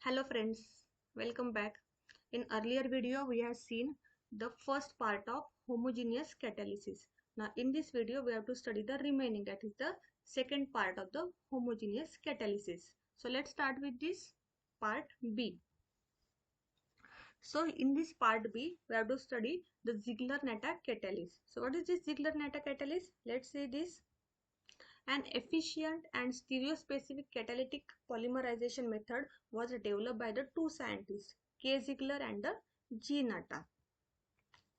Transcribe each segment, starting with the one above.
Hello friends, welcome back. In earlier video we have seen the first part of homogeneous catalysis. Now in this video we have to study the remaining, that is the second part of the homogeneous catalysis. So let's start with this part B. So in this part B we have to study the Ziegler-Natta catalysis. So what is this Ziegler-Natta catalysis? Let's see this. An efficient and stereospecific catalytic polymerization method was developed by the two scientists, K. Ziegler and G. Natta.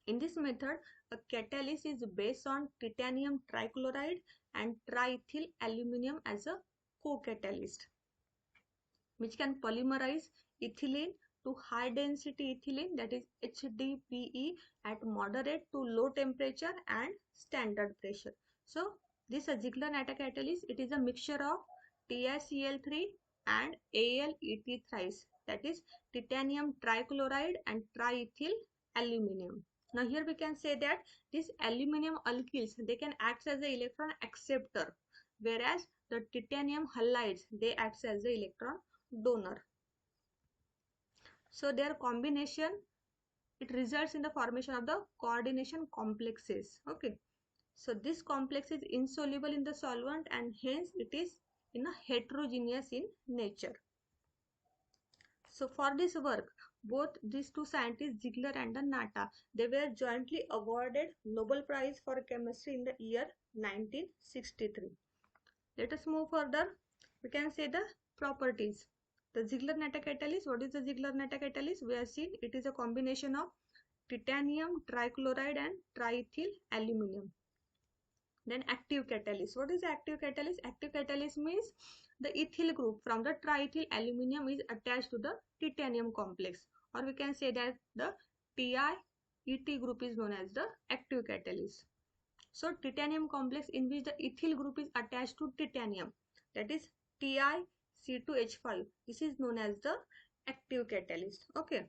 In this method, a catalyst is based on titanium trichloride and triethyl aluminum as a co-catalyst, which can polymerize ethylene to high density ethylene, that is HDPE, at moderate to low temperature and standard pressure. So this Ziegler-Natta catalyst, it is a mixture of TiCl3 and AlEt thrice, that is titanium trichloride and triethyl aluminum. Now here we can say that these aluminum alkyls, they can act as the electron acceptor, whereas the titanium halides, they act as the electron donor. So their combination, it results in the formation of the coordination complexes. Okay, so this complex is insoluble in the solvent and hence it is heterogeneous in nature. So for this work, both these two scientists, Ziegler and Natta, they were jointly awarded Nobel Prize for Chemistry in the year 1963. Let us move further. We can say the properties. The Ziegler-Natta catalyst. What is the Ziegler-Natta catalyst? We have seen it is a combination of titanium trichloride and triethyl aluminum. Then active catalyst. What is active catalyst? Active catalyst means the ethyl group from the triethyl aluminum is attached to the titanium complex, or we can say that the TiEt group is known as the active catalyst. So titanium complex in which the ethyl group is attached to titanium, that is TiC2H5. This is known as the active catalyst. Okay.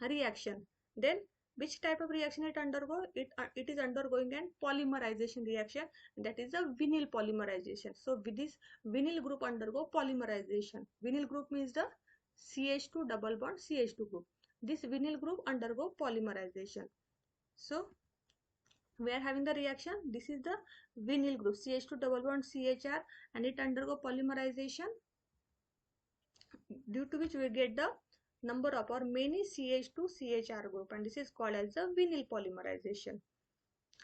Reaction. Then which type of reaction it undergo? It is undergoing an polymerization reaction, that is a vinyl polymerization. So with this vinyl group undergo polymerization. Vinyl group means the CH2 double bond CH2 group. This vinyl group undergo polymerization. So we are having the reaction. This is the vinyl group CH2 double bond CHR, and it undergo polymerization, due to which we get the number of or many CH2 CHR group, and this is called as the vinyl polymerization.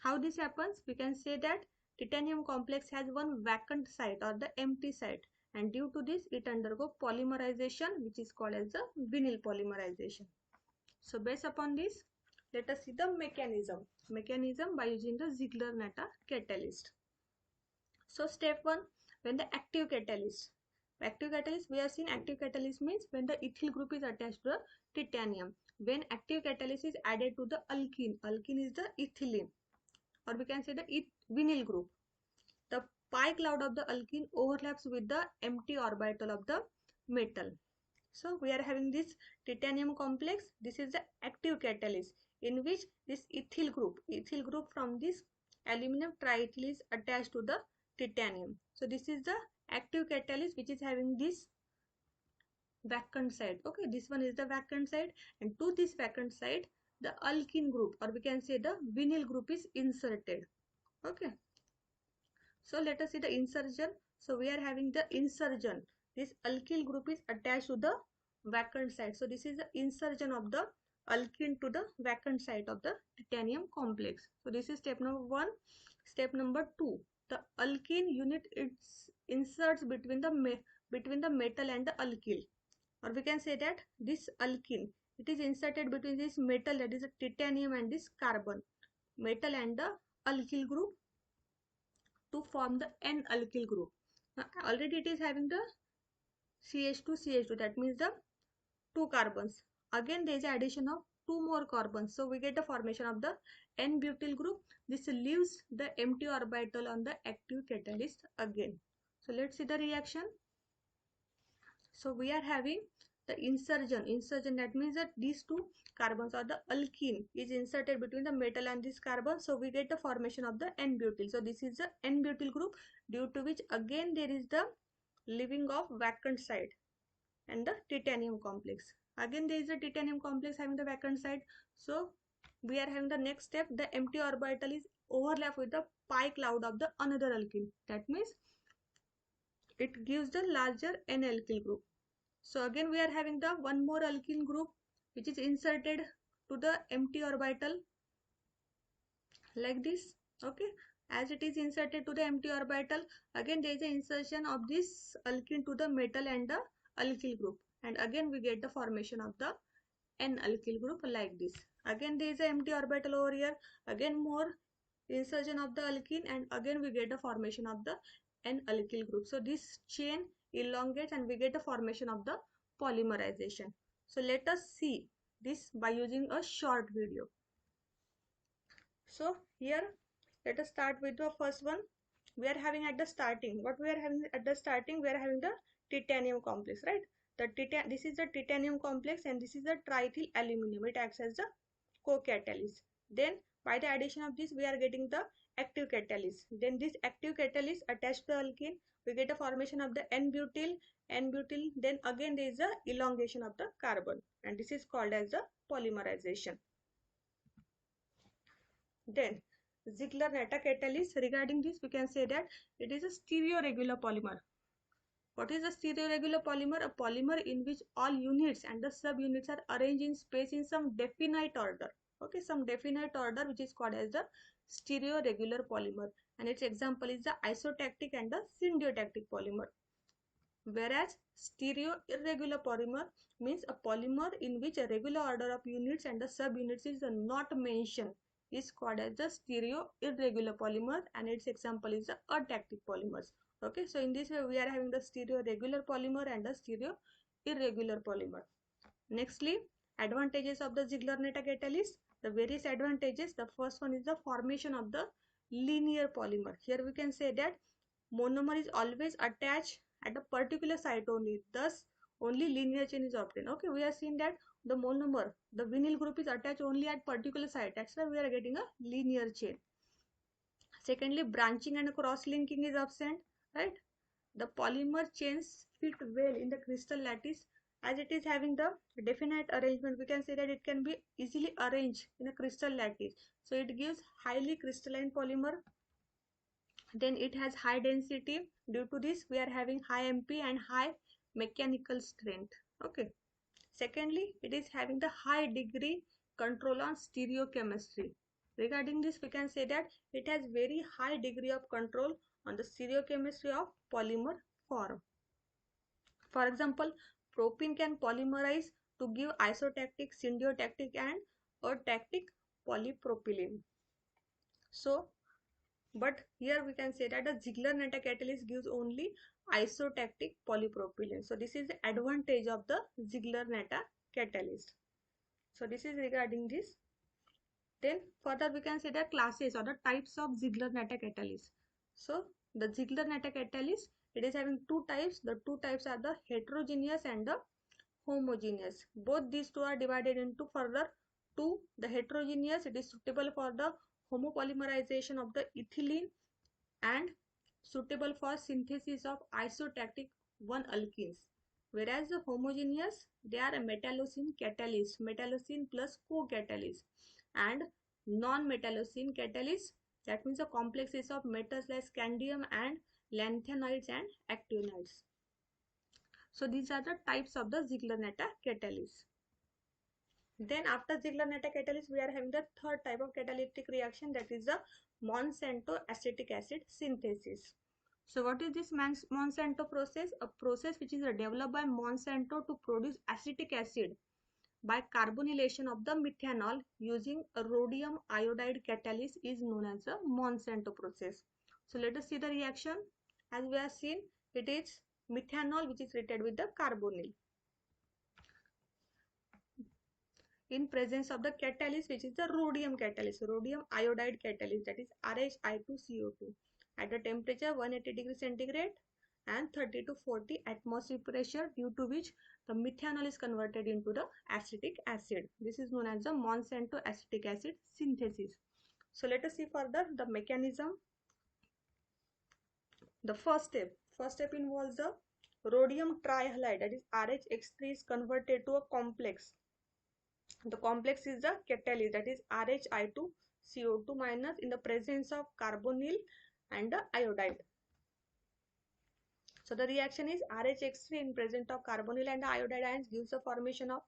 How this happens? We can say that titanium complex has one vacant site or the empty site, and due to this it undergo polymerization, which is called as the vinyl polymerization. So based upon this, let us see the mechanism by using the Ziegler-Natta catalyst. So step 1, when the active catalyst, we have seen active catalyst means when the ethyl group is attached to the titanium. When active catalyst is added to the alkene is the ethylene, or we can say the vinyl group. The pi cloud of the alkene overlaps with the empty orbital of the metal. So we are having this titanium complex. This is the active catalyst in which this ethyl group from this aluminum triethyl is attached to the titanium. So this is the active catalyst which is having this vacant site. Okay, this one is the vacant site, and to this vacant site the alkene group, or we can say the vinyl group, is inserted. Okay, so let us see the insertion. So we are having the insertion. This alkyl group is attached to the vacant site. So this is the insertion of the alkene to the vacant site of the titanium complex. So this is step number 1. Step number 2, the alkene unit inserts between the metal and the alkyl, or we can say that this alkene, it is inserted between this metal, that is a titanium, and this carbon, metal and the alkyl group, to form the N-alkyl group. Now, already it is having the CH2, that means the 2 carbons. Again there is addition of 2 more carbons, so we get the formation of the N-butyl group. This leaves the empty orbital on the active catalyst again. So let's see the reaction. So we are having the insertion, that means that these 2 carbons, or the alkene, is inserted between the metal and this carbon, so we get the formation of the N-butyl. So this is the N-butyl group, due to which again there is the leaving of vacant site, and the titanium complex. Again there is a titanium complex having the vacant site. So we are having the next step, the empty orbital is overlap with the pi cloud of the another alkyl. That means it gives the larger n alkyl group. So again we are having the one more alkyl group which is inserted to the empty orbital like this. Okay, as it is inserted to the empty orbital, again there is an insertion of this alkene to the metal and the alkyl group, and again we get the formation of the n alkyl group like this. Again there is an empty orbital over here, again more insertion of the alkene, and again we get the formation of the n alkyl group. So this chain elongates and we get the formation of the polymerization. So let us see this by using a short video. So here let us start with the first one. We are having at the starting, what we are having at the starting, we are having the titanium complex, right? This is the titanium complex and this is the triethyl aluminum. It acts as the co-catalyst. Then by the addition of this we are getting the active catalyst. Then this active catalyst attached to the alkene, we get a formation of the n-butyl. Then again there is a elongation of the carbon, and this is called as the polymerization. Then Ziegler-Natta catalyst, regarding this we can say that it is a stereoregular polymer. What is a stereoregular polymer? A polymer in which all units and the subunits are arranged in space in some definite order. Okay, some definite order which is called as the stereoregular polymer, and its example is the isotactic and the syndiotactic polymer. Whereas stereo-irregular polymer means a polymer in which a regular order of units and the subunits is not mentioned, is called as the stereo-irregular polymer, and its example is the atactic polymers. Okay, so in this way we are having the stereo-regular polymer and the stereo-irregular polymer. Nextly, advantages of the Ziegler-Natta catalyst. The various advantages, the first one is the formation of the linear polymer. Here we can say that monomer is always attached at a particular site only, thus only linear chain is obtained. Okay, we have seen that the monomer, the vinyl group is attached only at particular site, that's why we are getting a linear chain. Secondly, branching and cross linking is absent, right? The polymer chains fit well in the crystal lattice, as it is having the definite arrangement. We can say that it can be easily arranged in a crystal lattice, so it gives highly crystalline polymer. Then it has high density. Due to this we are having high MP and high mechanical strength. Okay, secondly, it is having the high degree control on stereochemistry. Regarding this we can say that it has very high degree of control on the stereochemistry of polymer form. For example, propene can polymerize to give isotactic, syndiotactic and atactic polypropylene. So but here we can say that the Ziegler-Natta catalyst gives only isotactic polypropylene. So this is the advantage of the Ziegler-Natta catalyst. So this is regarding this. Then further we can say the classes or the types of Ziegler-Natta catalyst. So the Ziegler-Natta catalyst, it is having two types. The two types are the heterogeneous and the homogeneous. Both these two are divided into further two. The heterogeneous, it is suitable for the homopolymerization of the ethylene and suitable for synthesis of isotactic 1-alkenes. Whereas the homogeneous, they are a metallocene catalyst, metallocene plus co-catalyst, and non-metallocene catalyst, that means a complexes of metals like scandium and lanthanides and actinides. So these are the types of the Ziegler-Natta catalyst. Then after Ziegler-Natta catalyst, we are having the third type of catalytic reaction, that is the Monsanto acetic acid synthesis. So what is this Monsanto process? A process which is developed by Monsanto to produce acetic acid by carbonylation of the methanol using a rhodium iodide catalyst is known as the Monsanto process. So let us see the reaction. As we have seen, it is methanol which is treated with the carbonyl in presence of the catalyst which is the rhodium catalyst, rhodium iodide catalyst, that is RHI2CO2 at a temperature 180 degrees centigrade and 30 to 40 atmosphere pressure, due to which the methanol is converted into the acetic acid. This is known as the Monsanto acetic acid synthesis. So let us see further the mechanism. The first step involves the rhodium trihalide, that is RHX3, is converted to a complex. The complex is the catalyst, that is RHI2CO2 minus in the presence of carbonyl and the iodide. So the reaction is RHX3 in presence of carbonyl and iodide ions gives the formation of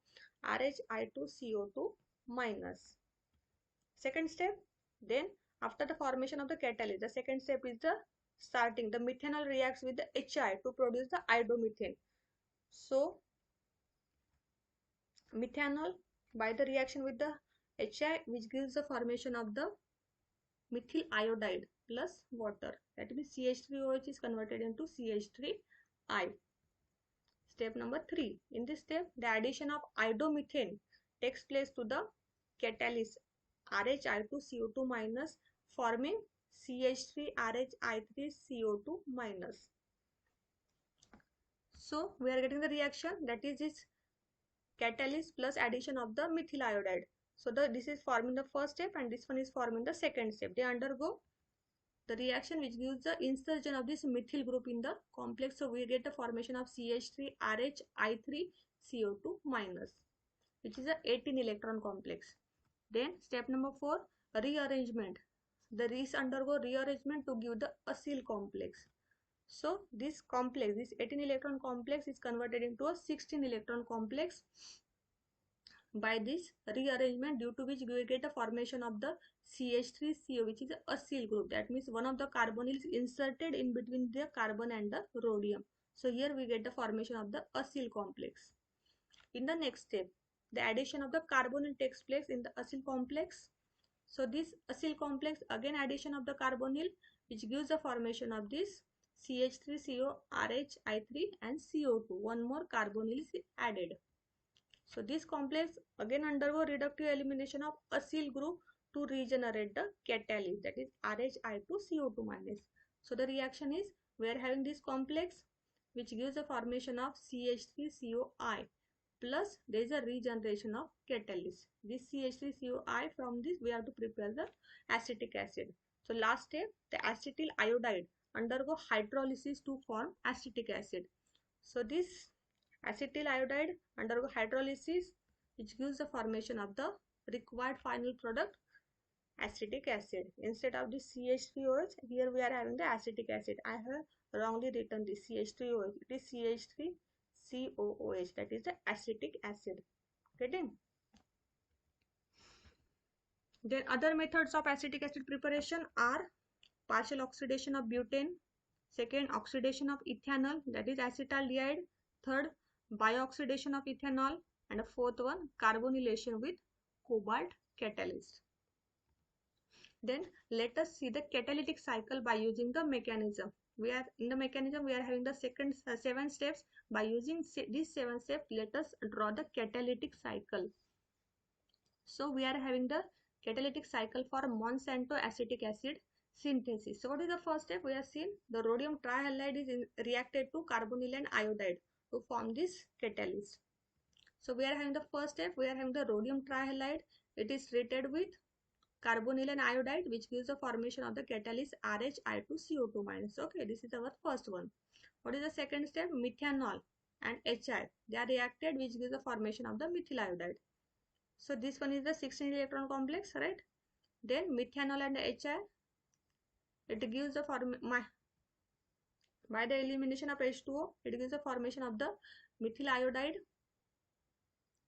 RHI2CO2 minus. Second step, then after the formation of the catalyst, the second step is the starting. The methanol reacts with the HI to produce the iodomethane. So methanol by the reaction with the HI, which gives the formation of the methyl iodide plus water, that means CH3OH is converted into CH3I. Step number 3. In this step, the addition of iodomethane takes place to the catalyst RHI2CO2 minus, forming CH3RHI3CO2 minus. So we are getting the reaction, that is this catalyst plus addition of the methyl iodide. So this is forming the first step and this one is forming the second step. They undergo the reaction which gives the insertion of this methyl group in the complex. So we get the formation of CH3RHI3CO2 minus, which is a 18 electron complex. Then step number 4, rearrangement. The rings undergo rearrangement to give the acyl complex. So this complex, this 18 electron complex is converted into a 16 electron complex by this rearrangement, due to which we will get a formation of the CH3CO, which is a acyl group. That means one of the carbonyl is inserted in between the carbon and the rhodium. So here we get the formation of the acyl complex. In the next step, the addition of the carbonyl takes place in the acyl complex. So this acyl complex, again addition of the carbonyl, which gives the formation of this CH3CO, RHI3 and CO2. One more carbonyl is added. So this complex again undergo reductive elimination of acyl group to regenerate the catalyst, that is RHI2CO2 minus. So the reaction is, we are having this complex which gives the formation of CH3COI plus there is a regeneration of catalyst. This CH3COI, from this we have to prepare the acetic acid. So last step, the acetyl iodide undergo hydrolysis to form acetic acid. So this acetyl iodide undergo hydrolysis, which gives the formation of the required final product, acetic acid. Instead of the CH3OH, here we are having the acetic acid. I have wrongly written the CH3OH. It is CH3COOH, that is the acetic acid. Getting? Then other methods of acetic acid preparation are partial oxidation of butane, second oxidation of ethanol, that is acetaldehyde, third bioxidation of ethanol, and a fourth one carbonylation with cobalt catalyst. Then let us see the catalytic cycle by using the mechanism. We are in the mechanism, we are having the second 7 steps. By using these 7 steps, let us draw the catalytic cycle. So we are having the catalytic cycle for Monsanto acetic acid synthesis. So what is the first step? We have seen the rhodium trihalide is reacted to carbonyl and iodide to form this catalyst. So we are having the first step, we are having the rhodium trihalide. It is treated with carbonyl and iodide, which gives the formation of the catalyst RHI2CO2 minus. Okay, this is our first one. What is the second step? Methanol and HI. They are reacted, which gives the formation of the methyl iodide. So this one is the 16 electron complex, right? Then methanol and HI, it gives the by the elimination of H2O, it gives the formation of the methyl iodide,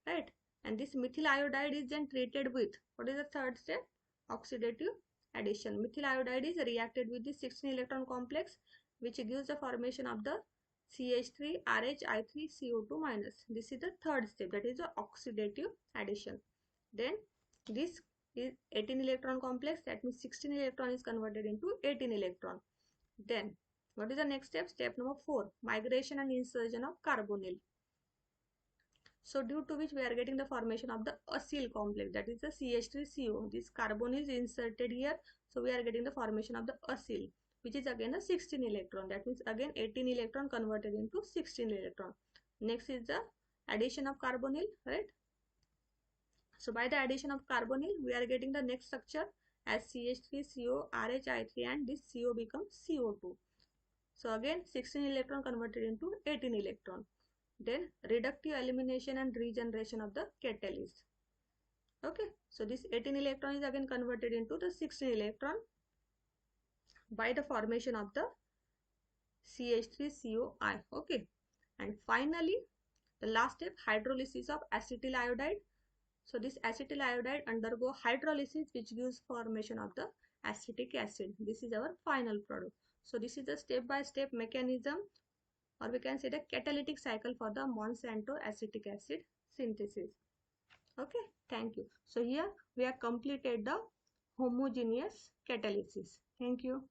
right? And this methyl iodide is then treated with, what is the third step? Oxidative addition. Methyl iodide is reacted with the 16 electron complex, which gives the formation of the CH3RHI3CO2 minus. This is the third step, that is the oxidative addition. Then this is 18 electron complex, that means 16 electron is converted into 18 electron. Then what is the next step? Step number 4, migration and insertion of carbonyl. So due to which we are getting the formation of the acyl complex, that is the CH3CO. This carbon is inserted here, so we are getting the formation of the acyl, which is again a 16 electron. That means again 18 electron converted into 16 electron. Next is the addition of carbonyl, right? So by the addition of carbonyl, we are getting the next structure as CH3CO, RHI3, and this CO becomes CO2. So again 16 electron converted into 18 electron. Then reductive elimination and regeneration of the catalyst. Okay, so this 18 electron is again converted into the 16 electron by the formation of the CH3COI. Okay, and finally the last step, hydrolysis of acetyl iodide. So this acetyl iodide undergo hydrolysis which gives formation of the acetic acid. This is our final product. So this is the step-by-step mechanism, or we can say the catalytic cycle for the Monsanto acetic acid synthesis. Okay, thank you. So here we have completed the homogeneous catalysis. Thank you.